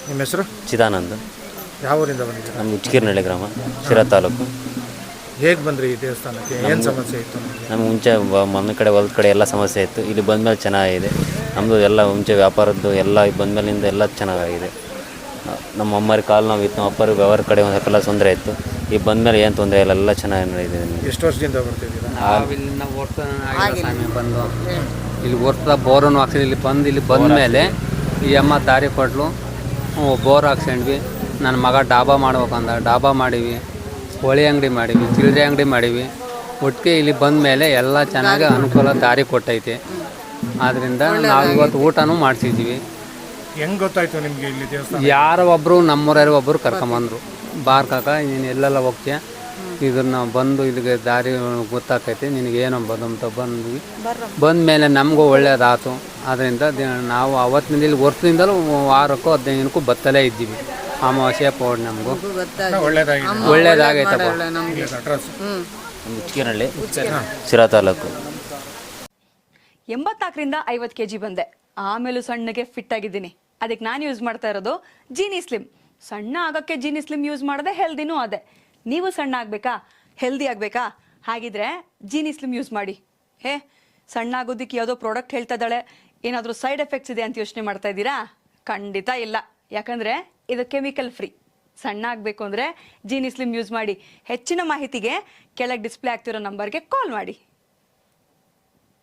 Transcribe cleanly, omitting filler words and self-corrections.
ನಿಮ್ಮ ಹೆಸರು? ಚಿದಾನಂದ್. ಯಾವ ಊರಿಂದ ಬಂದಿದ್ದೀರಾ? ನಮ್ಮ ಉಚ್ಚಿಗಿರಿನಳ್ಳಿ ಗ್ರಾಮ, ಶಿರಾ ತಾಲೂಕು. ಹೇಗೆ ಬಂದ್ರಿ ಈ ದೇವಸ್ಥಾನಕ್ಕೆ? ಏನು ಸಮಸ್ಯೆ ಇತ್ತು? ನಮ್ಗೆ ಮುಂಚೆ ಮನೆ ಕಡೆ ಹೊಲದ ಕಡೆ ಎಲ್ಲ ಸಮಸ್ಯೆ ಇತ್ತು. ಇಲ್ಲಿ ಬಂದಮೇಲೆ ಚೆನ್ನಾಗಿದೆ. ನಮ್ಮದು ಎಲ್ಲ ಮುಂಚೆ ವ್ಯಾಪಾರದ್ದು ಎಲ್ಲ ಬಂದಮೇಲಿಂದ ಎಲ್ಲ ಚೆನ್ನಾಗಿದೆ. ನಮ್ಮ ಅಮ್ಮರಿಗೆ ಕಾಲು ನೋವು ಇತ್ತು, ನಮ್ಮ ಅಪ್ಪರಿಗೆ ವ್ಯವಹಾರ ಕಡೆ ಒಂದು ಸ್ವಲ್ಪ ತೊಂದರೆ ಇತ್ತು. ಈಗ ಬಂದಮೇಲೆ ಏನು ತೊಂದರೆ ಇಲ್ಲ, ಎಲ್ಲ ಚೆನ್ನಾಗಿ ನಡೆದಿದೆ. ಎಷ್ಟು ವರ್ಷದಿಂದ ಬರ್ತಿದ್ದೀರಾ? ಬಂದು ಇಲ್ಲಿ ವರ್ಷದ ಬೋರನ್ನು ಹಾಕ್ಸಿದ್ವಿ. ಇಲ್ಲಿ ಬಂದಮೇಲೆ ಈ ಅಮ್ಮ ದಾರಿ ಕೊಟ್ಲು, ಬೋರ್ ಹಾಕ್ಸ್ಕೊಂಡ್ವಿ. ನನ್ನ ಮಗ ಡಾಬಾ ಮಾಡ್ಬೇಕಂದ ಡಾಬಾ ಮಾಡೀವಿ, ಕೋಳಿ ಅಂಗಡಿ ಮಾಡೀವಿ, ಚಿಲ್ಲರೆ ಅಂಗಡಿ ಮಾಡೀವಿ. ಒಟ್ಟಿಗೆ ಇಲ್ಲಿ ಬಂದ ಮೇಲೆ ಎಲ್ಲ ಚೆನ್ನಾಗಿ ಅನುಕೂಲ ದಾರಿ ಕೊಟ್ಟೈತೆ. ಆದ್ದರಿಂದ ನಾವು ಇವತ್ತು ಊಟನೂ ಮಾಡಿಸಿದ್ವಿ. ಹೆಂಗೆ ಗೊತ್ತಾಯ್ತು ನಿಮಗೆ ಇಲ್ಲಿ ದೇವಸ್ಥಾನ? ಯಾರೋ ಒಬ್ಬರು ನಮ್ಮೂರಾರು ಒಬ್ಬರು ಕರ್ಕೊಂಬಂದರು. ಬಾರ್ ಕಾಕ, ನೀನು ಎಲ್ಲೆಲ್ಲ ಹೋಗ್ತೀಯ, ಇದನ್ನು ಬಂದು ಇಲ್ಲಿಗೆ ದಾರಿ ಗೊತ್ತಾಕೈತೆ ನಿನಗೇನೋ ಅಂತ ಬಂದ್ವಿ. ಬಂದ ಮೇಲೆ ನಮಗೂ ಒಳ್ಳೇದಾಯ್ತು. ಆದ್ದರಿಂದ ನಾವು ಅವತ್ತಿನಿಂದ ಇಲ್ಲಿ ವರ್ಷದಿಂದಲೂ ವಾರಕ್ಕೂ 15 ದಿನಕ್ಕೂ ಬತ್ತಲೇ ಇದ್ದೀವಿ. ಅಮಾವಾಸ್ಯೆ ಪೌಡ್ ನಮಗೂ ಒಳ್ಳೇದಾಗೈತಪ್ಪ. ಉಚ್ಚಿಗಿರಿನಳ್ಳಿ, ಶಿರಾ ತಾಲೂಕು. 84ರಿಂದ 50 kg ಬಂದೆ. ಆಮೇಲೂ ಸಣ್ಣಗೆ ಫಿಟ್ ಆಗಿದ್ದೀನಿ. ಅದಕ್ಕೆ ನಾನು ಯೂಸ್ ಮಾಡ್ತಾ ಇರೋದು ಜೀನಿ ಸ್ಲಿಮ್. ಸಣ್ಣ ಆಗೋಕ್ಕೆ ಜೀನಿ ಸ್ಲಿಮ್ ಯೂಸ್ ಮಾಡಿದೆ, ಹೆಲ್ದಿನೂ ಅದೇ. ನೀವು ಸಣ್ಣ ಆಗಬೇಕಾ, ಹೆಲ್ದಿ ಆಗಬೇಕಾ? ಹಾಗಿದ್ರೆ ಜೀನಿ ಸ್ಲಿಮ್ ಯೂಸ್ ಮಾಡಿ. ಸಣ್ಣ ಆಗೋದಕ್ಕೆ ಯಾವುದೋ ಪ್ರಾಡಕ್ಟ್ ಹೇಳ್ತಾ ಇದ್ದಾಳೆ, ಏನಾದರೂ ಸೈಡ್ ಎಫೆಕ್ಟ್ಸ್ ಇದೆ ಅಂತ ಯೋಚನೆ ಮಾಡ್ತಾ ಇದ್ದೀರಾ? ಖಂಡಿತ ಇಲ್ಲ. ಯಾಕಂದರೆ ಇದು ಕೆಮಿಕಲ್ ಫ್ರೀ. ಸಣ್ಣ ಆಗಬೇಕು ಅಂದರೆ ಜೀನಿ ಸ್ಲಿಮ್ ಯೂಸ್ ಮಾಡಿ. ಹೆಚ್ಚಿನ ಮಾಹಿತಿಗೆ ಕೆಳಗೆ ಡಿಸ್ಪ್ಲೇ ಆಗ್ತಿರೋ ನಂಬರ್ಗೆ ಕಾಲ್ ಮಾಡಿ.